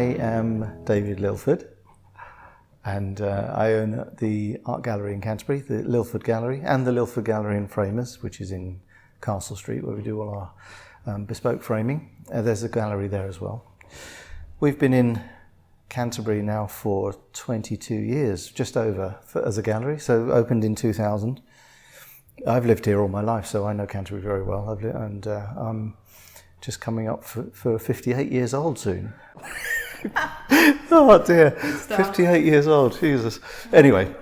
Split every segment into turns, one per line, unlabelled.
am David Lilford, and I own the art gallery in Canterbury, the Lilford Gallery, and the Lilford Gallery in Framers, which is in Castle Street, where we do all our bespoke framing. There's a gallery there as well. We've been in Canterbury now for 22 years, just over, as a gallery, so opened in 2000. I've lived here all my life, so I know Canterbury very well, I'm just coming up for 58 years old soon. Oh dear, 58 years old, Jesus. Anyway,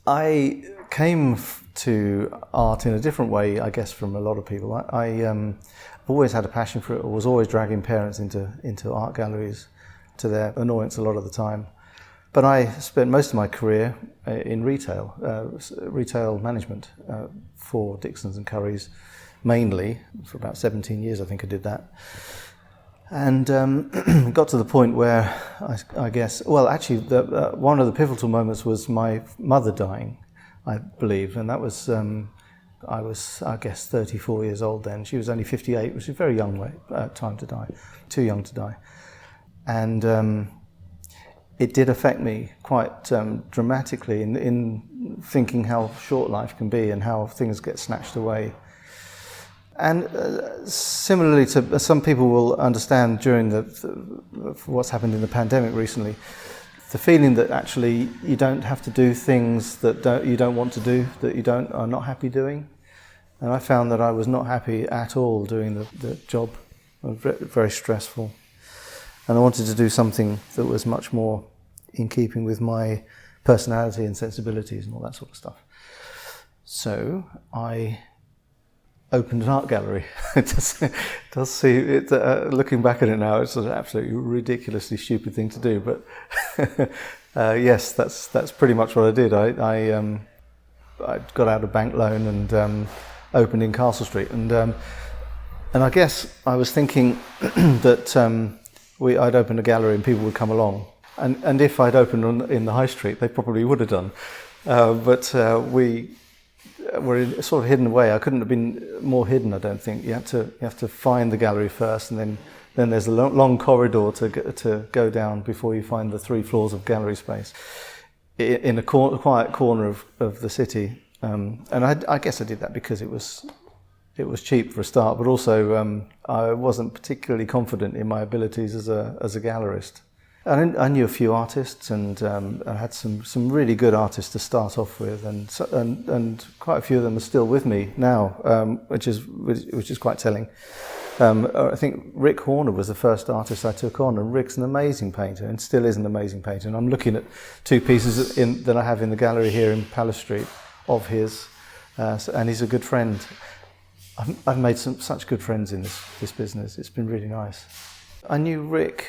I came to art in a different way, I guess, from a lot of people. I always had a passion for it. I was always dragging parents into art galleries, to their annoyance a lot of the time. But I spent most of my career in retail management for Dixons and Currys, mainly. For about 17 years I think I did that. And got to the point where I guess, well, actually, one of the pivotal moments was my mother dying, I believe, and that was, I was, I guess, 34 years old then. She was only 58, which is a very young time to die, too young to die. And it did affect me quite dramatically in thinking how short life can be and how things get snatched away. And similarly to some people will understand during what's happened in the pandemic recently, the feeling that actually you don't have to do things that you don't want to do, that you are not happy doing. And I found that I was not happy at all doing the job. It was very stressful. And I wanted to do something that was much more in keeping with my personality and sensibilities and all that sort of stuff. So I opened an art gallery. It does seem, looking back at it now, it's an absolutely ridiculously stupid thing to do. But yes, that's pretty much what I did. I got out a bank loan and opened in Castle Street. And I guess I was thinking that I'd opened a gallery and people would come along. And if I'd opened in the high street, they probably would have done. But we were sort of hidden away. I couldn't have been more hidden, I don't think. You have to find the gallery first, and then there's a long corridor to go down before you find the 3 floors of gallery space in a quiet corner of the city. And I guess I did that because it was cheap for a start, but also I wasn't particularly confident in my abilities as a gallerist. I knew a few artists, and I had some really good artists to start off with, and quite a few of them are still with me now, which is quite telling. I think Rick Horner was the first artist I took on, and Rick's an amazing painter, and still is an amazing painter. And I'm looking at 2 pieces that I have in the gallery here in Palace Street of his, and he's a good friend. I've made such good friends in this business. It's been really nice. I knew Rick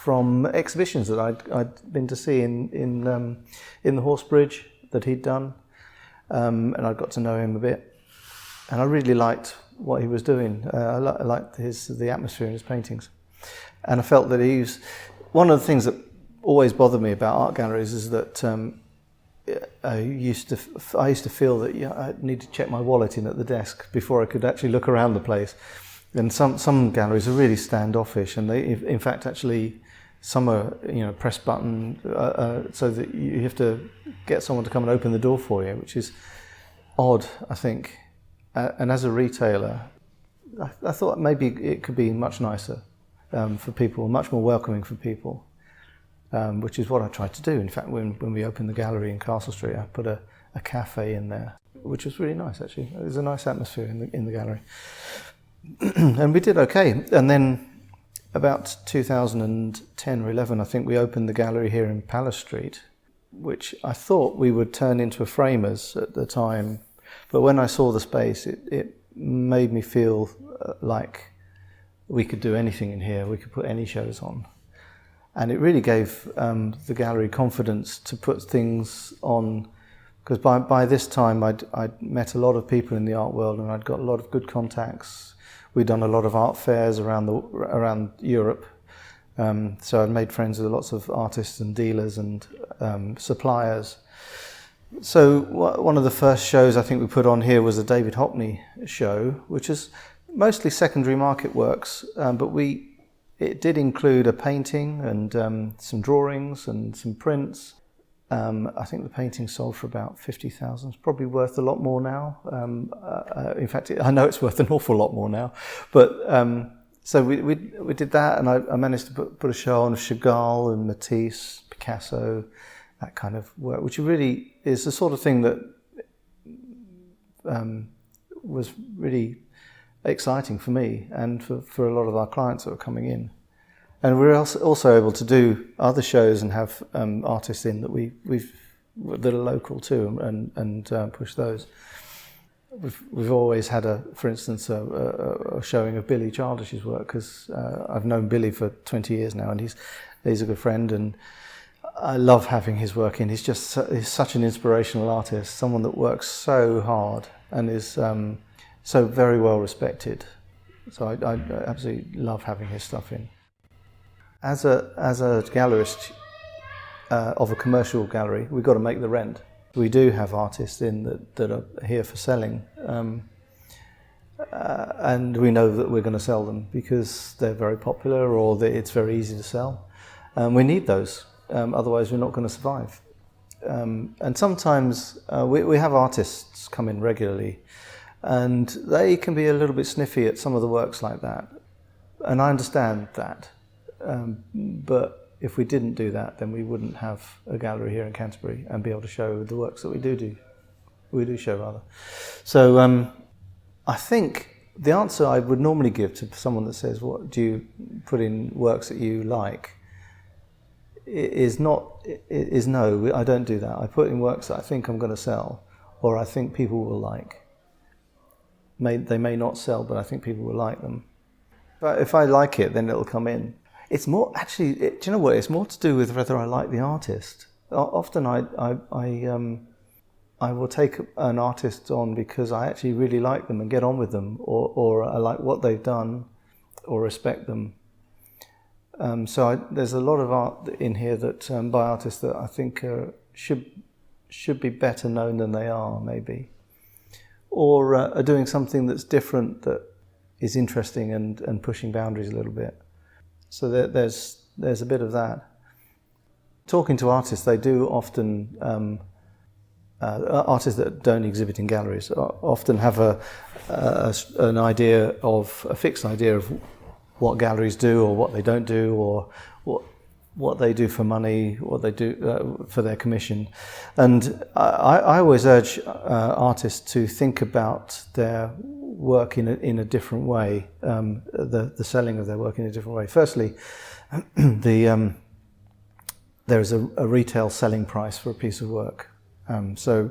from exhibitions that I'd been to see in the Horse Bridge that he'd done, and I got to know him a bit, and I really liked what he was doing. I liked the atmosphere in his paintings, and I felt that he was one of the things that always bothered me about art galleries is that I used to feel that I need to check my wallet in at the desk before I could actually look around the place. And some galleries are really standoffish, and they, in fact, actually. Some are, press button, so that you have to get someone to come and open the door for you, which is odd, I think. And as a retailer, I thought maybe it could be much nicer for people, much more welcoming for people, which is what I tried to do. In fact, when we opened the gallery in Castle Street, I put a cafe in there, which was really nice, actually. It was a nice atmosphere in the gallery. And we did okay. And then about 2010 or 11, I think we opened the gallery here in Palace Street, which I thought we would turn into a Framers at the time. But when I saw the space, it made me feel like we could do anything in here. We could put any shows on. And it really gave the gallery confidence to put things on, because by this time I'd met a lot of people in the art world, and I'd got a lot of good contacts. We'd done a lot of art fairs around Europe, so I'd made friends with lots of artists and dealers and suppliers. So one of the first shows I think we put on here was the David Hockney show, which is mostly secondary market works, but we It did include a painting and some drawings and some prints. I think the painting sold for about 50,000. It's probably worth a lot more now. In fact, I know it's worth an awful lot more now. But so we did that, and I managed to put a show on of Chagall and Matisse, Picasso, that kind of work, which really is the sort of thing that was really exciting for me and for a lot of our clients that were coming in. And we're also able to do other shows and have artists in that that are local too, and push those. We've always had for instance, a showing of Billy Childish's work, because I've known Billy for 20 years now, and he's a good friend, and I love having his work in. He's such an inspirational artist, someone that works so hard and is so very well respected. So I absolutely love having his stuff in. As a gallerist of a commercial gallery, we've got to make the rent. We do have artists in that are here for selling, and we know that we're going to sell them because they're very popular or that it's very easy to sell. We need those, otherwise we're not going to survive. And sometimes we have artists come in regularly, and they can be a little bit sniffy at some of the works like that, and I understand that. But if we didn't do that, then we wouldn't have a gallery here in Canterbury and be able to show the works that we do show rather. So I think the answer I would normally give to someone that says, "What do you put in works that you like?" is no. I don't do that. I put in works that I think I'm going to sell, or I think people will like. They may not sell, but I think people will like them. But if I like it, then it'll come in. It's more, actually, do you know what? It's more to do with whether I like the artist. Often I will take an artist on because I actually really like them and get on with them, or I like what they've done, or respect them. There's a lot of art in here that by artists that I think should be better known than they are, maybe, or are doing something that's different, that is interesting and pushing boundaries a little bit. So there's a bit of that. Talking to artists, they do often, artists that don't exhibit in galleries often have a fixed idea of what galleries do or what they don't do, or what they do for money, what they do for their commission. And I always urge artists to think about their work in a different way, the selling of their work in a different way. Firstly, there is a retail selling price for a piece of work, so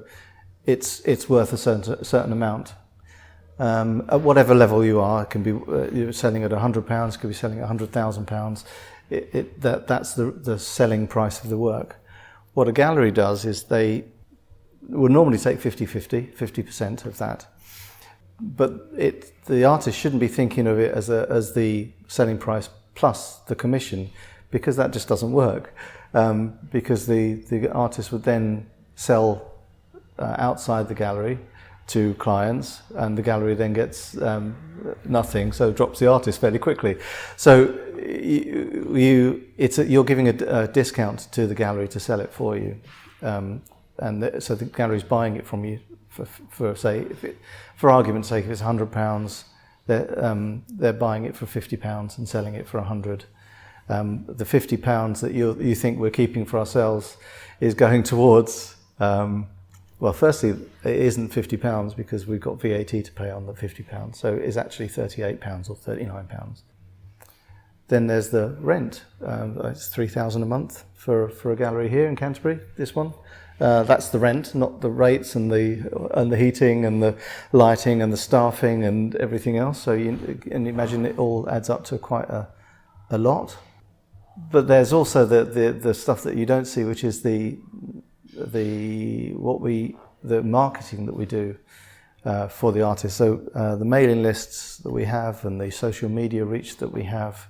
it's worth a certain amount. At whatever level you are, it can be you're selling at £100, could be selling at £100,000. That's the selling price of the work. What a gallery does is they will normally take 50% of that. But the artist shouldn't be thinking of it as the selling price plus the commission, because that just doesn't work. Because the artist would then sell outside the gallery to clients, and the gallery then gets nothing, so drops the artist fairly quickly. So you're giving a discount to the gallery to sell it for you, so the gallery's buying it from you for argument's sake, if it's £100, they're buying it for £50 and selling it for £100. The £50 that you think we're keeping for ourselves is going towards. Well, firstly, it isn't £50 because we've got VAT to pay on the £50, so it's actually £38 or £39. Then there's the rent. It's £3,000 a month for a gallery here in Canterbury. This one, that's the rent, not the rates and the heating and the lighting and the staffing and everything else. So and imagine it all adds up to quite a lot. But there's also the stuff that you don't see, which is the marketing that we do for the artists. So the mailing lists that we have and the social media reach that we have.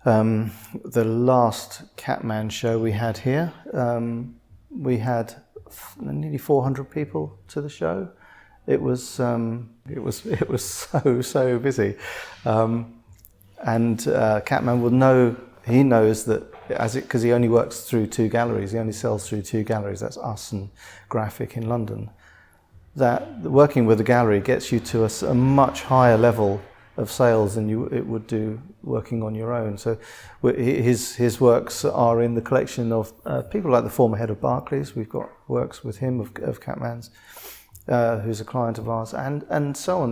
The last Catman show we had here, we had nearly 400 people to the show. It was so busy. And Catman will know, he knows that, because he only works through 2 galleries, he only sells through 2 galleries, that's us and Graphic in London, that working with a gallery gets you to a much higher level of sales than it would do working on your own. So his works are in the collection of people like the former head of Barclays. We've got works with him of Catman's, who's a client of ours, and so on.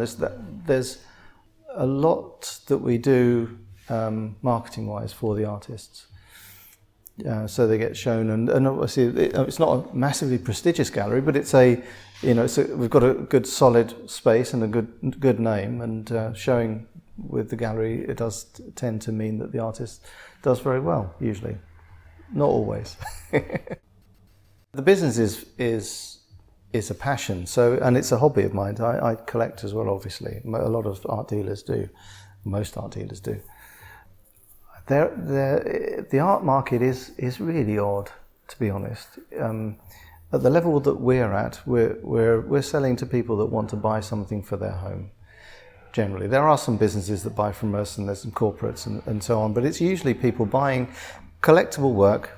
There's a lot that we do marketing-wise for the artists. So they get shown, and obviously it's not a massively prestigious gallery, but we've got a good solid space and a good name, and showing with the gallery, it does tend to mean that the artist does very well, usually, not always. The business is a passion, and it's a hobby of mine. I collect as well, obviously. A lot of art dealers do, most art dealers do. The art market is really odd, to be honest. At the level that we're at, we're selling to people that want to buy something for their home. Generally, there are some businesses that buy from us, and there's some corporates and so on. But it's usually people buying collectible work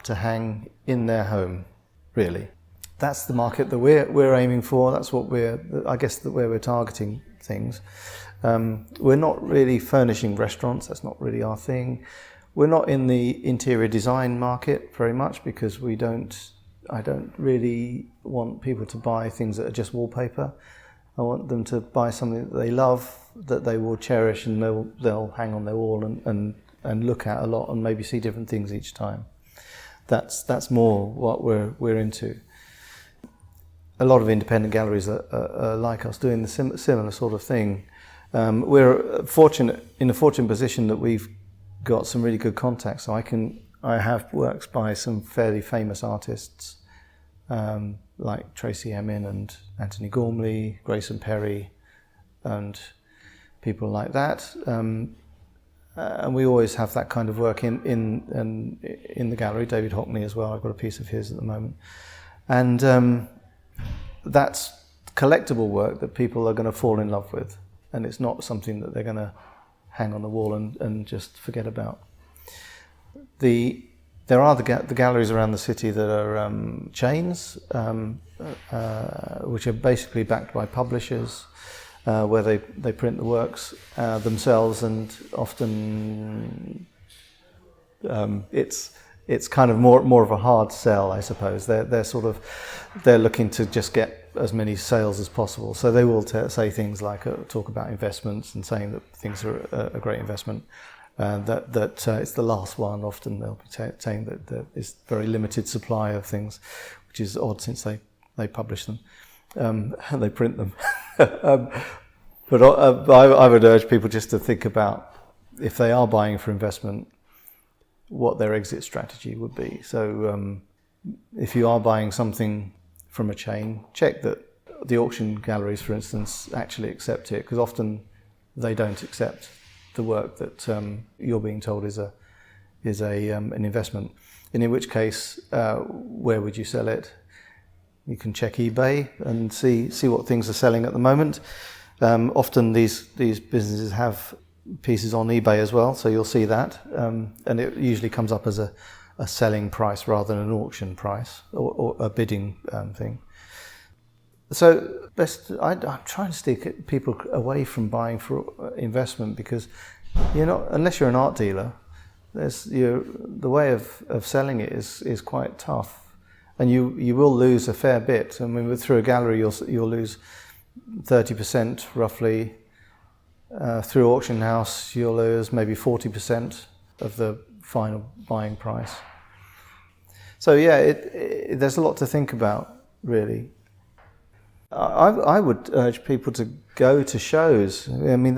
to hang in their home. Really, that's the market that we're aiming for. That's what where we're targeting things. We're not really furnishing restaurants, that's not really our thing. We're not in the interior design market very much, because I don't really want people to buy things that are just wallpaper. I want them to buy something that they love, that they will cherish, and they'll hang on their wall and look at a lot, and maybe see different things each time. That's more what we're into. A lot of independent galleries are like us, doing the similar sort of thing. We're in a fortunate position that we've got some really good contacts. So I have works by some fairly famous artists, like Tracy Emin and Anthony Gormley, Grayson Perry, and people like that. And we always have that kind of work in the gallery. David Hockney as well. I've got a piece of his at the moment, and that's collectible work that people are going to fall in love with. And it's not something that they're going to hang on the wall and just forget about. There are the galleries around the city that are chains, which are basically backed by publishers, where they print the works themselves, and often it's kind of more of a hard sell, I suppose. They're looking to just get as many sales as possible. So they will say things like talk about investments and saying that things are a great investment. That it's the last one. Often they'll be saying that there is very limited supply of things, which is odd since they publish them and they print them. But I would urge people just to think about, if they are buying for investment, what their exit strategy would be. So if you are buying something from a chain, check that the auction galleries, for instance, actually accept it, because often they don't accept the work that you're being told is an investment. And in which case, where would you sell it? You can check eBay and see what things are selling at the moment. Often these businesses have pieces on eBay as well, so you'll see that, and it usually comes up as a selling price rather than an auction price or a bidding thing. So I'm trying to steer people away from buying for investment, because unless you're an art dealer, the way of selling it is quite tough, and you will lose a fair bit. I mean, through a gallery you'll lose 30% roughly. Through auction house you'll lose maybe 40% of the final buying price. So yeah, there's a lot to think about, really. I would urge people to go to shows. I mean,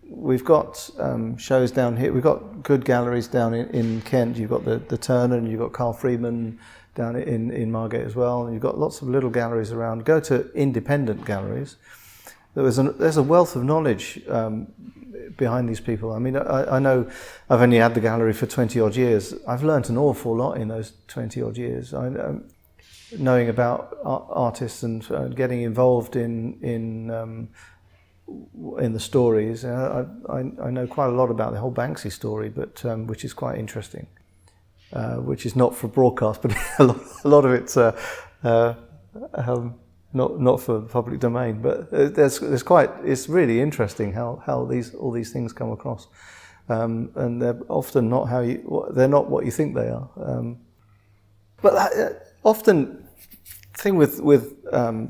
we've got shows down here. We've got good galleries down in Kent. You've got the Turner, and you've got Carl Friedman down in Margate as well. And you've got lots of little galleries around. Go to independent galleries. There's a wealth of knowledge behind these people. I mean, I know I've only had the gallery for 20 odd years. I've learnt an awful lot in those 20 odd years. Knowing about artists and getting involved in in the stories. I know quite a lot about the whole Banksy story, but which is quite interesting. Which is not for broadcast, but a lot of it's not for the public domain. But it's really interesting how all these things come across, and they're often not they're not what you think they are. But often, the thing with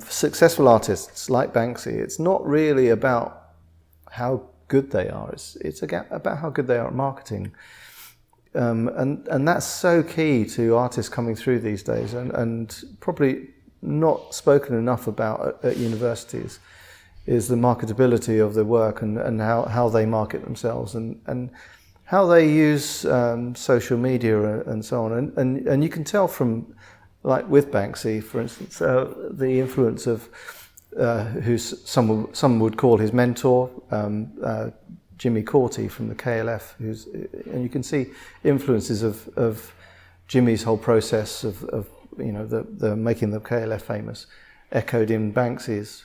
successful artists like Banksy, it's not really about how good they are. It's about how good they are at marketing. And that's so key to artists coming through these days, and probably not spoken enough about at universities, is the marketability of the work and how they market themselves and how they use social media and so on. And you can tell from, like with Banksy, for instance, the influence of who some would call his mentor, Jimmy Corti from the KLF, and you can see influences of Jimmy's whole process of the making the KLF famous, echoed in Banksy's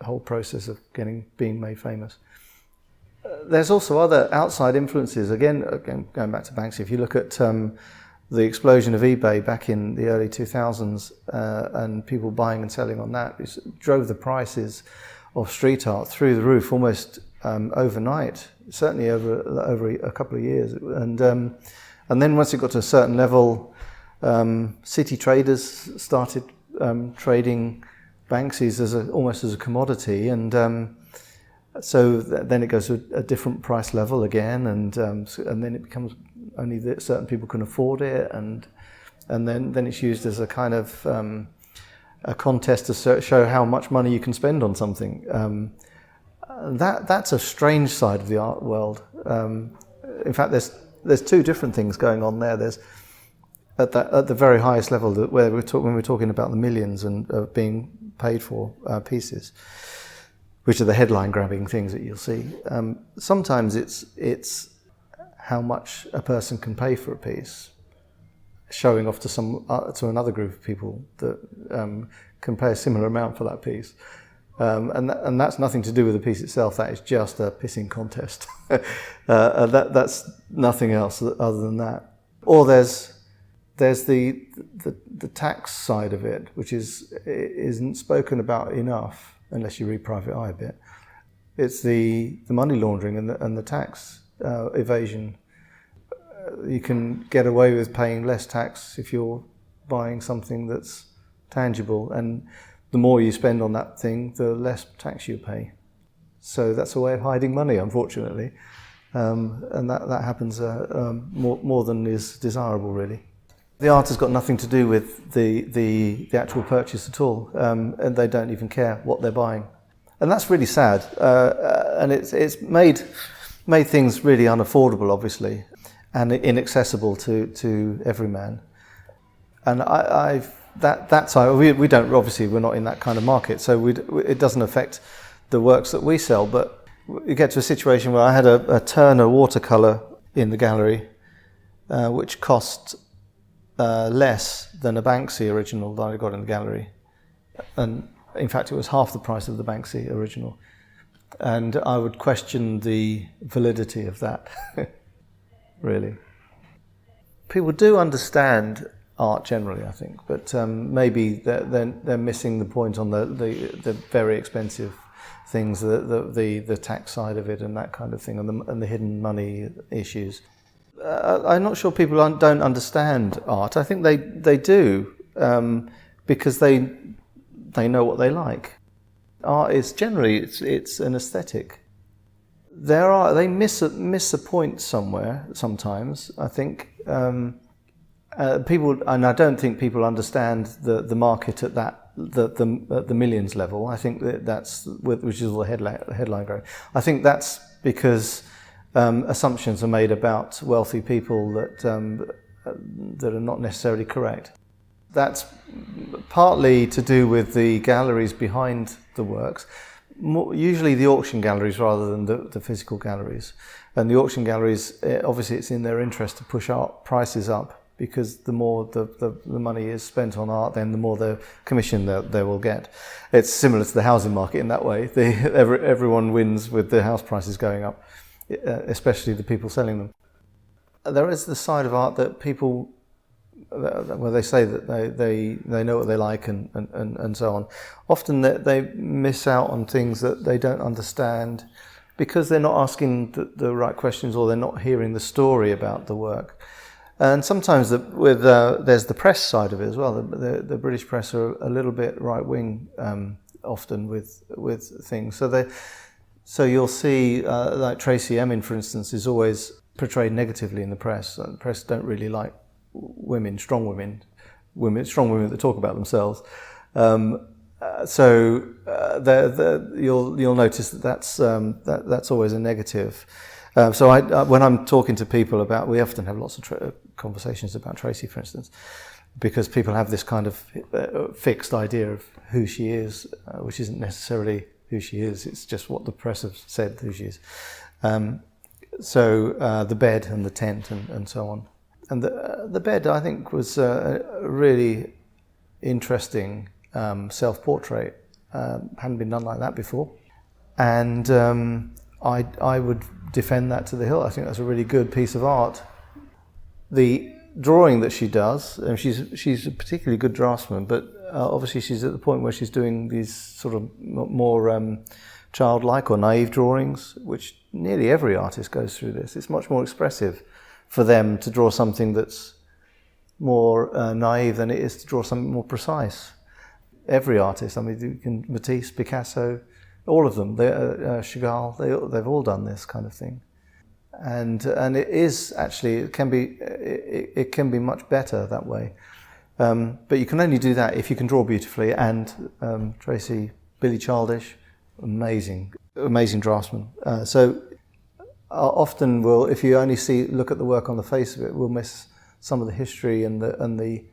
whole process of being made famous. There's also other outside influences. Again, going back to Banksy, if you look at the explosion of eBay back in the early 2000s and people buying and selling on that, it drove the prices of street art through the roof almost overnight, certainly over a couple of years. And then once it got to a certain level, city traders started trading Banksy's almost as a commodity, and so then it goes to a different price level again, and then it becomes only that certain people can afford it, and then it's used as a kind of a contest to show how much money you can spend on something. That's a strange side of the art world. In fact, there's two different things going on there. There's at the very highest level, when we're talking about the millions and being paid for pieces, which are the headline-grabbing things that you'll see. Sometimes it's how much a person can pay for a piece, showing off to another group of people that can pay a similar amount for that piece. And that's nothing to do with the piece itself. That is just a pissing contest. That's nothing else other than that. Or there's the tax side of it, which isn't spoken about enough unless you read Private Eye a bit. It's the money laundering and the tax evasion. You can get away with paying less tax if you're buying something that's tangible, and the more you spend on that thing, the less tax you pay. So that's a way of hiding money, unfortunately, and that happens more than is desirable, really. The art has got nothing to do with the actual purchase at all, and they don't even care what they're buying, and that's really sad. And it's made things really unaffordable, obviously, and inaccessible to every man. And we don't, obviously we're not in that kind of market, so it doesn't affect the works that we sell. But you get to a situation where I had a Turner watercolour in the gallery, which cost less than a Banksy original that I got in the gallery, and in fact it was half the price of the Banksy original, and I would question the validity of that. Really, people do understand art generally, I think, but maybe they're missing the point on the very expensive things, the tax side of it and that kind of thing, and the hidden money issues. I'm not sure people don't understand art. I think they do, because they know what they like. Art is generally it's an aesthetic. They miss a point somewhere sometimes. I think people, and I don't think people understand the market at the millions level. I think that's which is the headline growth. I think that's because assumptions are made about wealthy people that are not necessarily correct. That's partly to do with the galleries behind the works, usually the auction galleries rather than the physical galleries. And the auction galleries, obviously it's in their interest to push art prices up because the more the money is spent on art, then the more the commission they will get. It's similar to the housing market in that way. Everyone wins with the house prices going up, especially the people selling them. There is the side of art that people, where they say that they know what they like and so on. Often they miss out on things that they don't understand because they're not asking the right questions, or they're not hearing the story about the work. And sometimes there's the press side of it as well. The British press are a little bit right-wing often with things. So you'll see like Tracey Emin, for instance, is always portrayed negatively in the press. The press don't really like strong women that talk about themselves. You'll notice that's always a negative. So when I'm talking to people we often have lots of conversations about Tracey, for instance, because people have this kind of fixed idea of who she is, which isn't necessarily who she is. It's just what the press have said who she is. The bed and the tent and so on. And the bed, I think, was a really interesting self-portrait. Hadn't been done like that before. And I would defend that to the hilt. I think that's a really good piece of art. The drawing that she does, and she's a particularly good draftsman, but obviously she's at the point where she's doing these sort of more childlike or naive drawings, which nearly every artist goes through this. It's much more expressive for them to draw something that's more naive than it is to draw something more precise. Every artist, I mean, Matisse, Picasso, all of them, Chagall, they've all done this kind of thing, and it is actually it can be much better that way, but you can only do that if you can draw beautifully. And Tracey, Billy Childish, amazing draftsman. So often if you only look at the work on the face of it, we'll miss some of the history and the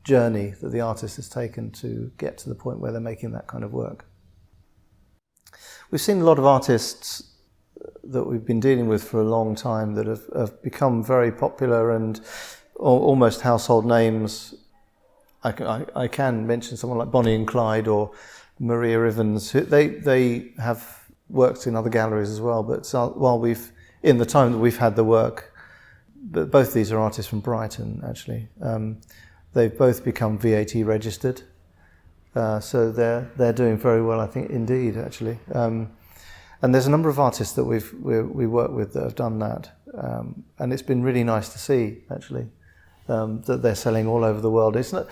journey that the artist has taken to get to the point where they're making that kind of work. We've seen a lot of artists that we've been dealing with for a long time that have become very popular and almost household names. I can mention someone like Bonnie and Clyde or Maria Ivens. They have worked in other galleries as well, but in the time that we've had the work, but both these are artists from Brighton actually. They've both become VAT registered. So they're doing very well, I think, indeed, actually. And there's a number of artists that we work with that have done that, and it's been really nice to see, actually, that they're selling all over the world. It's not.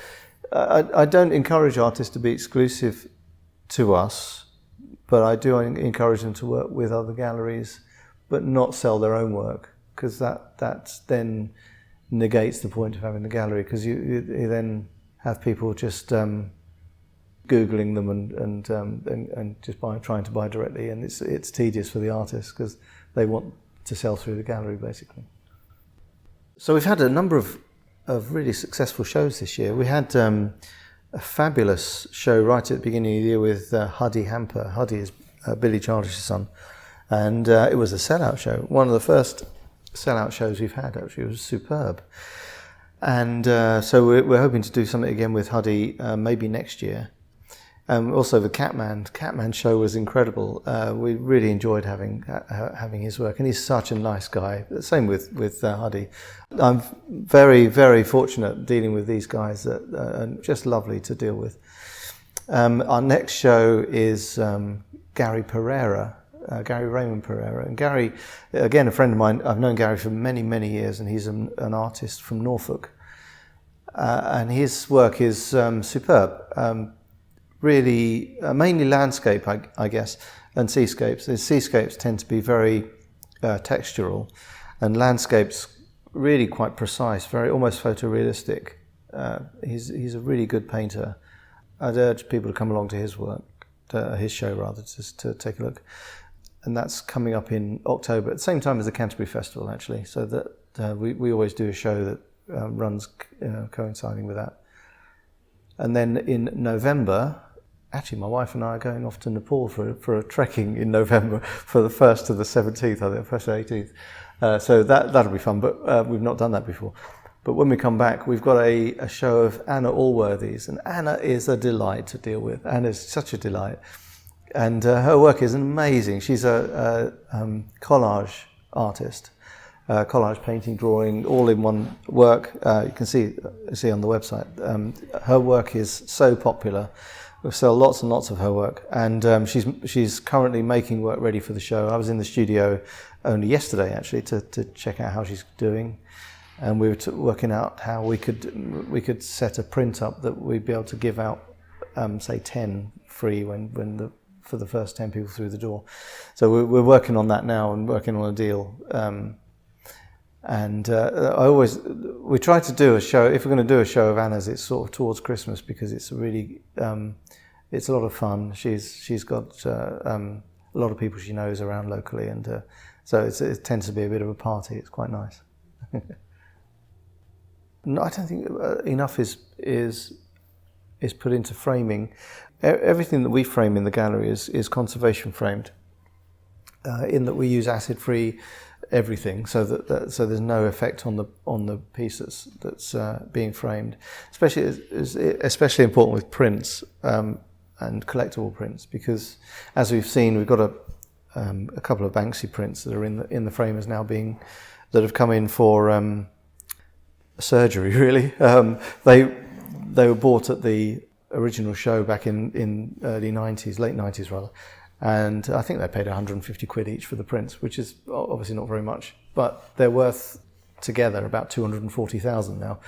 I don't encourage artists to be exclusive to us, but I do encourage them to work with other galleries, but not sell their own work, because that then negates the point of having the gallery, because you then have people just Googling them and just trying to buy directly, and it's tedious for the artists because they want to sell through the gallery basically. So we've had a number of really successful shows this year. We had a fabulous show right at the beginning of the year with Huddy Hamper. Huddy is Billy Childish's son, and it was a sellout show. One of the first sellout shows we've had, actually. It was superb. And so we're hoping to do something again with Huddy maybe next year. Also the Catman show was incredible. We really enjoyed having his work, and he's such a nice guy. Same with Huddy. I'm very, very fortunate dealing with these guys that are just lovely to deal with. Our next show is Gary Raymond Pereira. And Gary, again, a friend of mine. I've known Gary for many, many years, and he's an artist from Norfolk. And his work is superb. Really, mainly landscape, I guess, and seascapes. The seascapes tend to be very textural, and landscapes really quite precise, very almost photorealistic. He's a really good painter. I'd urge people to come along to his work, his show rather, just to take a look. And that's coming up in October, at the same time as the Canterbury Festival, actually. So that we always do a show that runs coinciding with that. And then in November, actually my wife and I are going off to Nepal for a trekking in November, for the 1st to the 17th, I think, 1st to 18th. So that'll be fun, but we've not done that before. But when we come back, we've got a show of Anna Allworthy's, and Anna is a delight to deal with. Anna's such a delight. And her work is amazing. She's a collage artist, collage painting, drawing, all in one work. You can see on the website. Her work is so popular. We sell lots and lots of her work, and she's currently making work ready for the show. I was in the studio only yesterday, actually, to check out how she's doing, and we were working out how we could set a print up that we'd be able to give out, say 10 free for the first 10 people through the door. So we're working on that now and working on a deal. We try to do a show. If we're going to do a show of Anna's, it's sort of towards Christmas, because it's really it's a lot of fun. She's got a lot of people she knows around locally, and so it tends to be a bit of a party. It's quite nice. No, I don't think enough is put into framing. Everything that we frame in the gallery is conservation framed, in that we use acid-free everything, so so there's no effect on the pieces that's being framed. Especially important with prints and collectible prints, because as we've seen, we've got a couple of Banksy prints that are in the framers now that have come in for surgery. Really, they were bought at the original show back in early 90s, late 90s rather. And I think they paid 150 quid each for the prints, which is obviously not very much, but they're worth together about 240,000 now.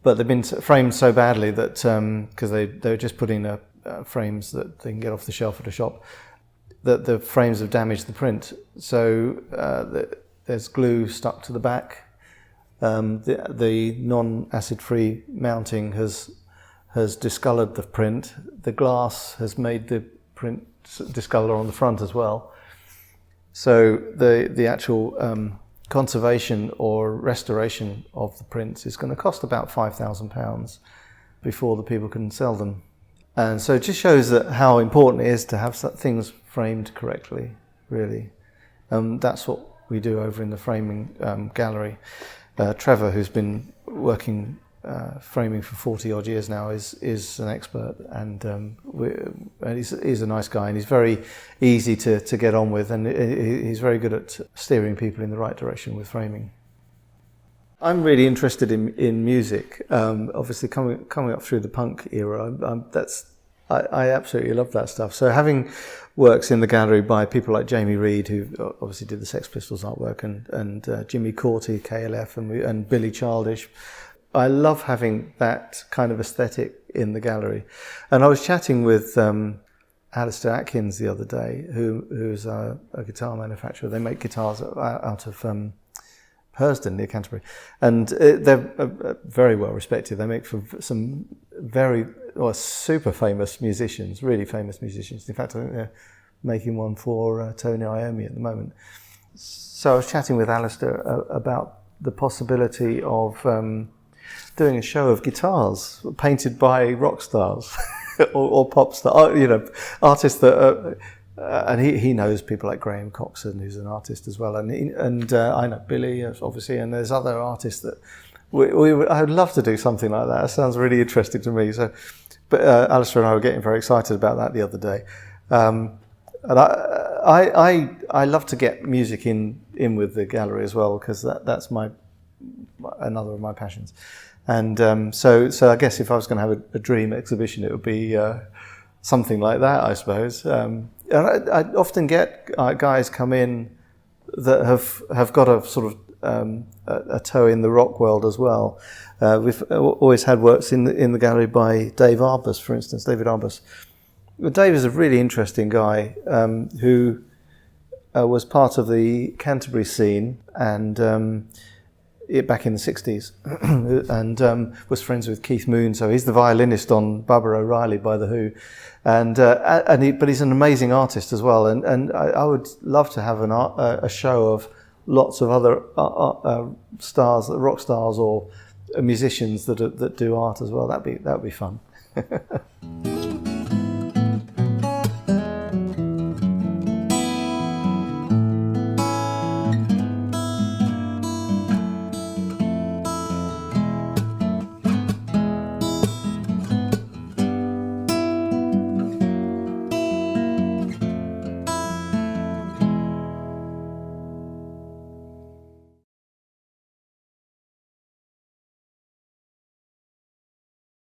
But they've been framed so badly that, because they were just putting frames that they can get off the shelf at a shop, that the frames have damaged the print. So there's glue stuck to the back. The non-acid-free mounting has discoloured the print. The glass has made the print discolour on the front as well. So the actual conservation or restoration of the prints is going to cost about £5,000 before the people can sell them. And so it just shows that how important it is to have things framed correctly, really. That's what we do over in the framing gallery. Trevor, who's been working framing for 40 odd years now, is an expert, and he's a nice guy, and he's very easy to get on with, and he's very good at steering people in the right direction with framing. I'm really interested in music. Obviously, coming up through the punk era, I absolutely love that stuff. So having works in the gallery by people like Jamie Reid, who obviously did the Sex Pistols artwork, and Jimmy Corti, KLF, and Billy Childish. I love having that kind of aesthetic in the gallery. And I was chatting with Alistair Atkins the other day, who's a guitar manufacturer. They make guitars out of Hersden near Canterbury, and they're very well respected. They make for some super famous musicians, really famous musicians. In fact, I think they're making one for Tony Iommi at the moment. So I was chatting with Alistair about the possibility of doing a show of guitars painted by rock stars or pop stars, artists that and he knows people like Graham Coxon, who's an artist as well, and I know Billy, obviously, and there's other artists that I would love to do something like that. It sounds really interesting to me. So, but Alistair and I were getting very excited about that the other day, and I love to get music in with the gallery as well, because that's another of my passions. And so I guess if I was going to have a dream exhibition, it would be something like that, I suppose. And I often get guys come in that have got a sort of a toe in the rock world as well. We've always had works in the gallery by Dave Arbus, for instance, David Arbus. Dave is a really interesting guy who was part of the Canterbury scene and back in the 60s and was friends with Keith Moon, so he's the violinist on Bubba O'Reilly by The Who, but he's an amazing artist as well, and I would love to have a show of lots of other stars, rock stars or musicians that do art as well. That'd be fun.